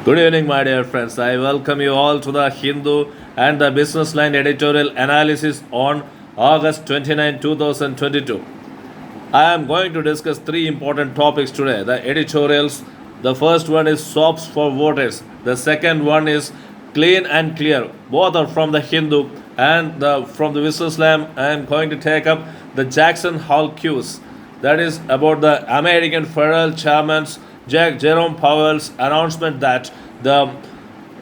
Good evening, my dear friends. I welcome you all to the Hindu and the Businessline editorial analysis on August 29, 2022. I am going to discuss three important topics today. The editorials. The first one is soaps for voters. The second one is clean and clear. Both are from the Hindu and from the Businessline. I am going to take up the Jackson Hole cues. That is about the American federal chairman's Jerome Powell's announcement that the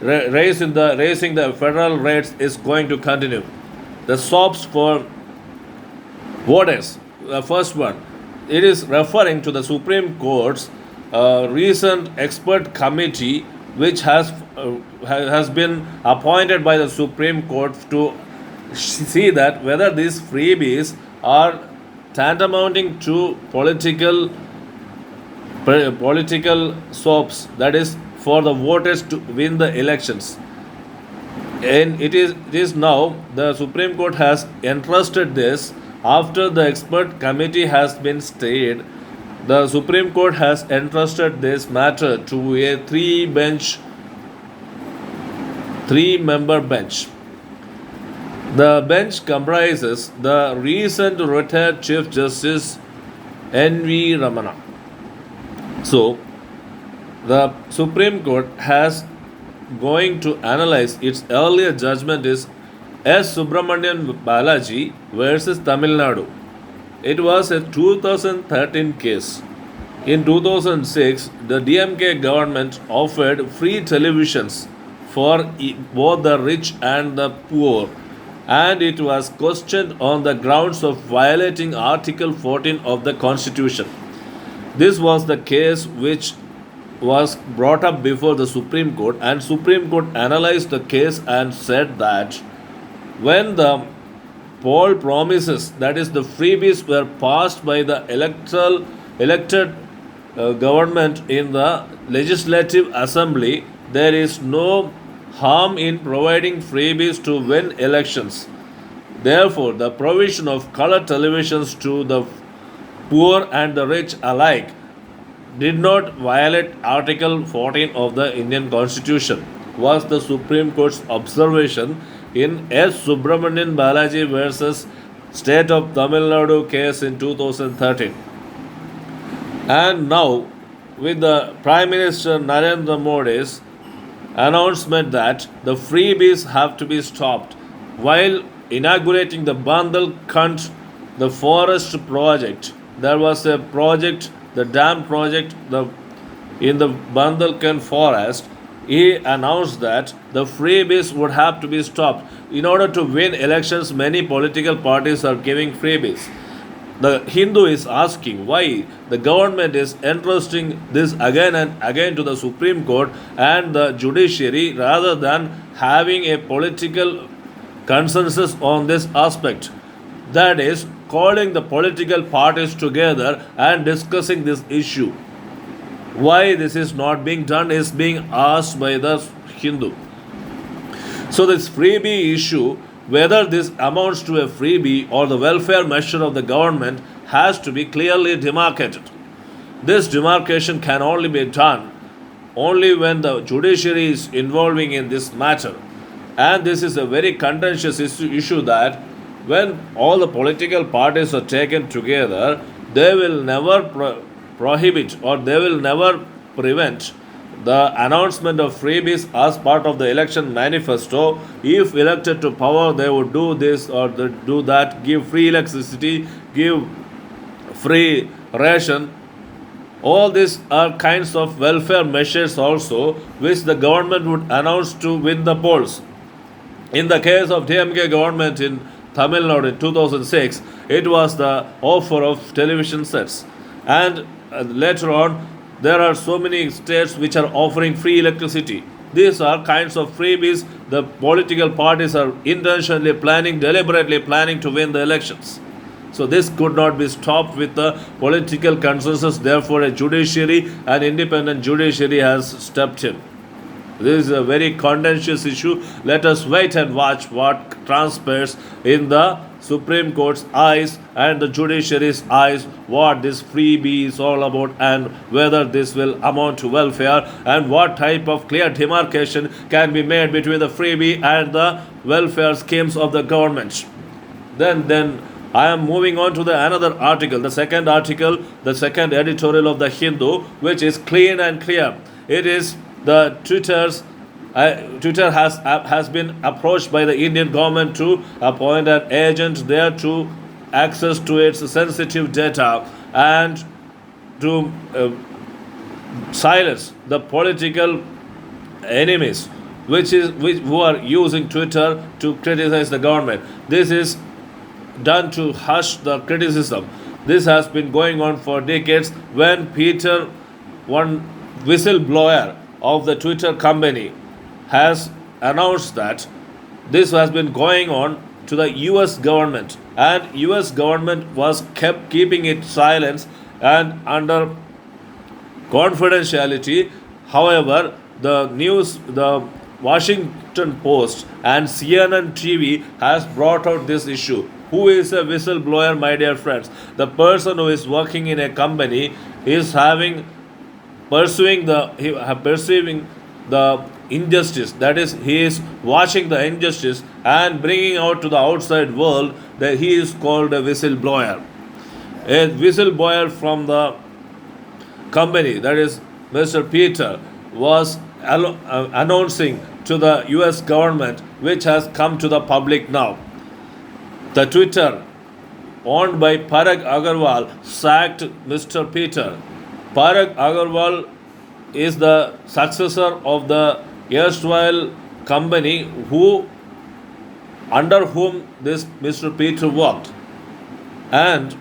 raising the federal rates is going to continue. The soaps for voters. The first one, it is referring to the Supreme Court's recent expert committee, which has been appointed by the Supreme Court to see that whether these freebies are tantamounting to political soaps, that is for the voters to win the elections. And it is now the Supreme Court has entrusted this after the expert committee has been stayed. The Supreme Court has entrusted this matter to a three-member bench. The bench comprises the recent retired Chief Justice N.V. Ramana. So, the Supreme Court has going to analyze its earlier judgment is S. Subramanian Balaji versus Tamil Nadu. It was a 2013 case. In 2006, the DMK government offered free televisions for both the rich and the poor, and it was questioned on the grounds of violating Article 14 of the Constitution. This was the case which was brought up before the Supreme Court, and Supreme Court analyzed the case and said that when the poll promises, that is the freebies, were passed by the elected government in the legislative assembly, there is no harm in providing freebies to win elections. Therefore, the provision of color televisions to the poor and the rich alike did not violate Article 14 of the Indian Constitution, was the Supreme Court's observation in S. Subramanian Balaji versus State of Tamil Nadu case in 2013. And now, with the Prime Minister Narendra Modi's announcement that the freebies have to be stopped while inaugurating the Bandalkhand, the forest project. There was a project, the dam project, in the Bandalkhand forest. He announced that the freebies would have to be stopped. In order to win elections, many political parties are giving freebies. The Hindu is asking why the government is entrusting this again and again to the Supreme Court and the judiciary rather than having a political consensus on this aspect. That is, calling the political parties together and discussing this issue. Why this is not being done is being asked by the Hindu. So, this freebie issue, whether this amounts to a freebie or the welfare measure of the government, has to be clearly demarcated. This demarcation can only be done only when the judiciary is involving in this matter. And this is a very contentious issue that when all the political parties are taken together, they will never prohibit or they will never prevent the announcement of freebies as part of the election manifesto. If elected to power, they would do this or they do that, give free electricity, give free ration. All these are kinds of welfare measures also, which the government would announce to win the polls. In the case of DMK government in Tamil Nadu in 2006, it was the offer of television sets. And later on, there are so many states which are offering free electricity. These are kinds of freebies the political parties are intentionally deliberately planning to win the elections. So this could not be stopped with the political consensus. Therefore, an independent judiciary has stepped in. This is a very contentious issue. Let us wait and watch what transpires in the Supreme Court's eyes and the judiciary's eyes what this freebie is all about and whether this will amount to welfare and what type of clear demarcation can be made between the freebie and the welfare schemes of the government. Then I am moving on to the another article, the second article, the second editorial of the Hindu, which is clean and clear. It is the Twitter has been approached by the Indian government to appoint an agent there to access to its sensitive data and to silence the political enemies which who are using Twitter to criticize the government. This is done to hush the criticism. This has been going on for decades. When Peter, one whistleblower of the Twitter company, has announced that this has been going on to the US government, and US government was kept keeping it silence and under confidentiality. However, the Washington Post and CNN TV has brought out this issue. Who is a whistleblower, my dear friends? The person who is working in a company is perceiving the injustice. That is, he is watching the injustice and bringing out to the outside world that he is called a whistleblower. A whistleblower from the company, that is Mr. Peter, was announcing to the US government, which has come to the public now. The Twitter owned by Parag Agarwal sacked Mr. Peter. Parag Agarwal is the successor of the erstwhile company under whom this Mr. Peter worked. And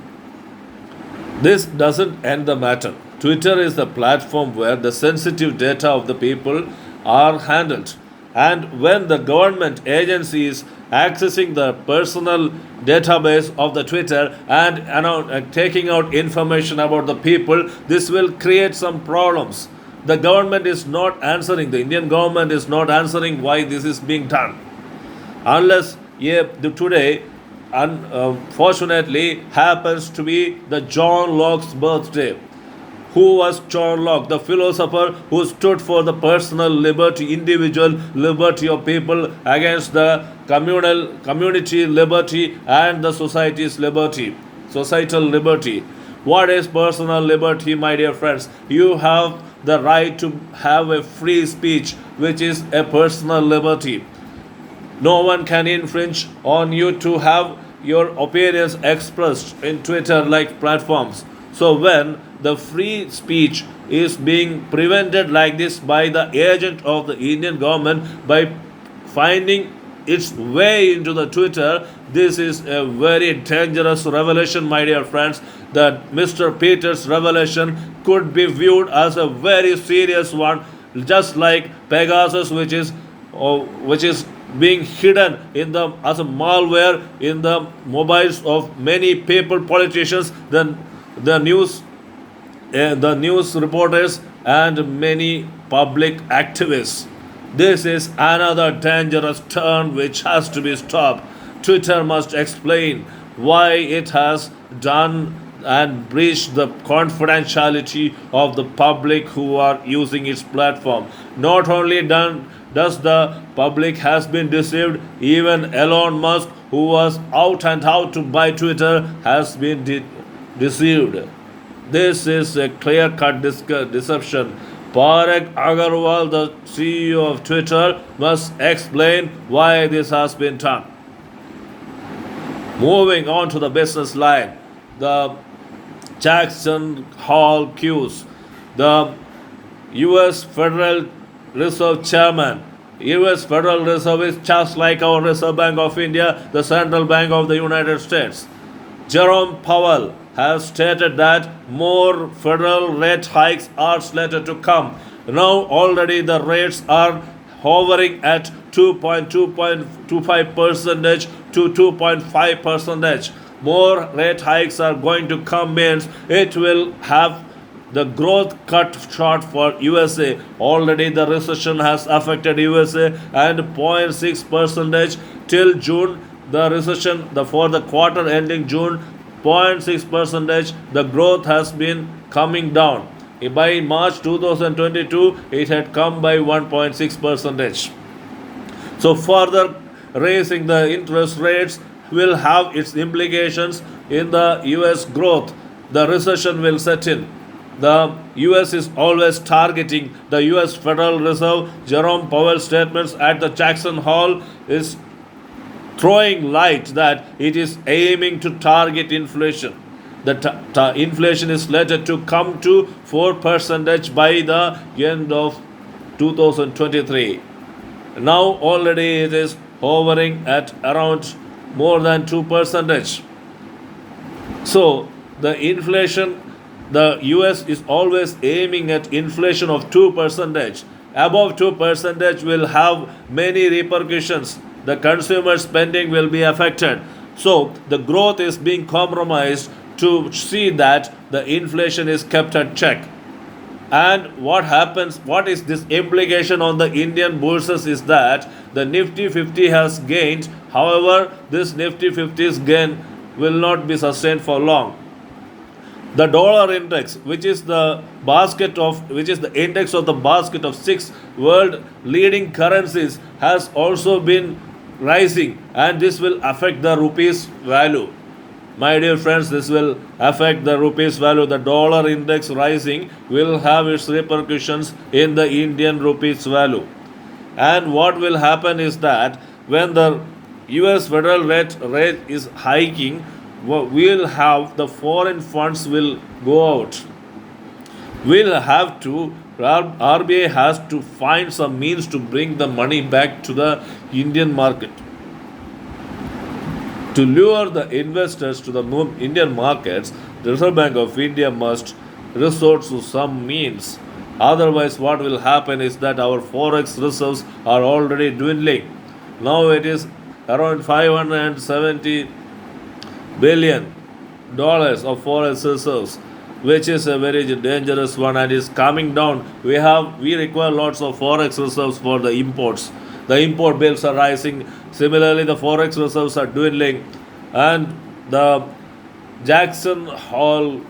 this doesn't end the matter. Twitter is the platform where the sensitive data of the people are handled. And when the government agency is accessing the personal database of the Twitter and taking out information about the people, this will create some problems. The government is not answering, the Indian government is not answering why this is being done. Unless today, unfortunately, happens to be the John Locke's birthday. Who was John Locke? The philosopher who stood for the personal liberty, individual liberty of people against the community liberty and the society's liberty, societal liberty. What is personal liberty, my dear friends? You have the right to have a free speech, which is a personal liberty. No one can infringe on you to have your opinions expressed in Twitter like platforms. So when the free speech is being prevented like this by the agent of the Indian government by finding its way into the Twitter, this is a very dangerous revelation, my dear friends. That Mr. Peter's revelation could be viewed as a very serious one, just like Pegasus, which is being hidden in the as a malware in the mobiles of many people, politicians, then the news reporters and many public activists. This is another dangerous turn which has to be stopped. Twitter must explain why it has done and breached the confidentiality of the public who are using its platform. Not only does the public has been deceived, even Elon Musk, who was out and out to buy Twitter, has been deceived. This is a clear-cut deception. Parag Agarwal, the CEO of Twitter, must explain why this has been done. Moving on to the business line, the Jackson Hall queues. The U.S. Federal Reserve Chairman. U.S. Federal Reserve is just like our Reserve Bank of India, the Central Bank of the United States. Jerome Powell has stated that more federal rate hikes are slated to come. Now already the rates are hovering at 2.25% to 2.5%. More rate hikes are going to come, means it will have the growth cut short for USA. Already the recession has affected USA and 0.6% till June. the recession for the quarter ending June 0.6 percentage, the growth has been coming down. By March 2022, it had come by 1.6 percentage. So further raising the interest rates will have its implications in the US growth. The recession will set in. The US is always targeting the US Federal Reserve. Jerome Powell's statements at the Jackson Hole is throwing light that it is aiming to target inflation. The inflation is slated to come to 4% by the end of 2023. Now already it is hovering at around more than 2%. So the inflation, the US is always aiming at inflation of 2%. Above 2% will have many repercussions. The consumer spending will be affected. So the growth is being compromised to see that the inflation is kept at check. And what happens, what is this implication on the Indian bourses is that the Nifty 50 has gained. However, this Nifty 50's gain will not be sustained for long. The dollar index, which is the index of the basket of 6 world leading currencies, has also been rising, and this will affect the rupee's value. My dear friends, this will affect the rupee's value. The dollar index rising will have its repercussions in the Indian rupee's value. And what will happen is that when the US federal rate is hiking, we'll have the foreign funds will go out. We'll have to, RBI has to find some means to bring the money back to the Indian market. To lure the investors to the Indian markets, the Reserve Bank of India must resort to some means. Otherwise, what will happen is that our forex reserves are already dwindling. Now it is around $570 billion of forex reserves, which is a very dangerous one and is coming down. We require lots of forex reserves for the imports. The import bills are rising. Similarly, the forex reserves are dwindling, and the Jackson Hole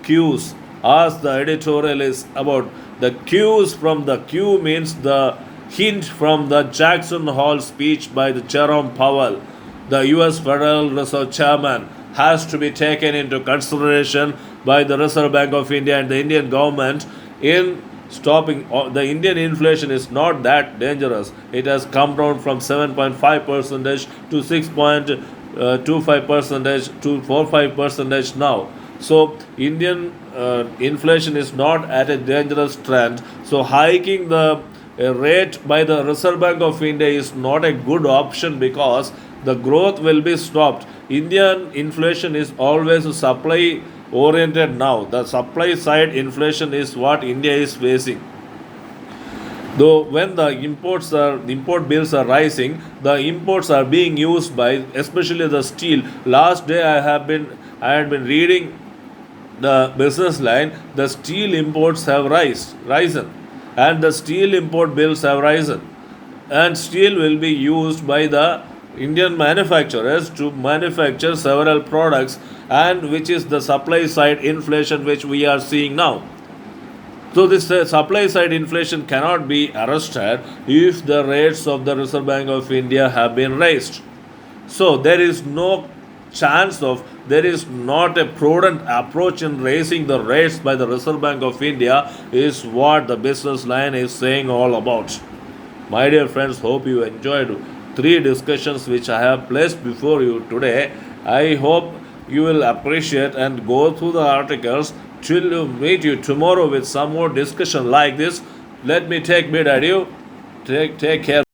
cues, as the editorial is about the cues from the Q means the hint from the Jackson Hole speech by the Jerome Powell, the US Federal Reserve Chairman, has to be taken into consideration by the Reserve Bank of India and the Indian government in stopping. The Indian inflation is not that dangerous. It has come down from 7.5% to 6.25% to 4.5% now. So Indian inflation is not at a dangerous trend. So hiking the rate by the Reserve Bank of India is not a good option because the growth will be stopped. Indian inflation is always supply oriented now. The supply side inflation is what India is facing. Though when the import bills are rising, the imports are being used by especially the steel. Last day I had been reading the Businessline. The steel imports have risen, and the steel import bills have risen, and steel will be used by the Indian manufacturers to manufacture several products, and which is the supply side inflation which we are seeing now. So this supply side inflation cannot be arrested if the rates of the Reserve Bank of India have been raised. So there is not a prudent approach in raising the rates by the Reserve Bank of India is what the Businessline is saying all about. My dear friends, hope you enjoyed 3 discussions which I have placed before you today. I hope you will appreciate and go through the articles till you meet you tomorrow with some more discussion like this. Let me take bid adieu. Take care.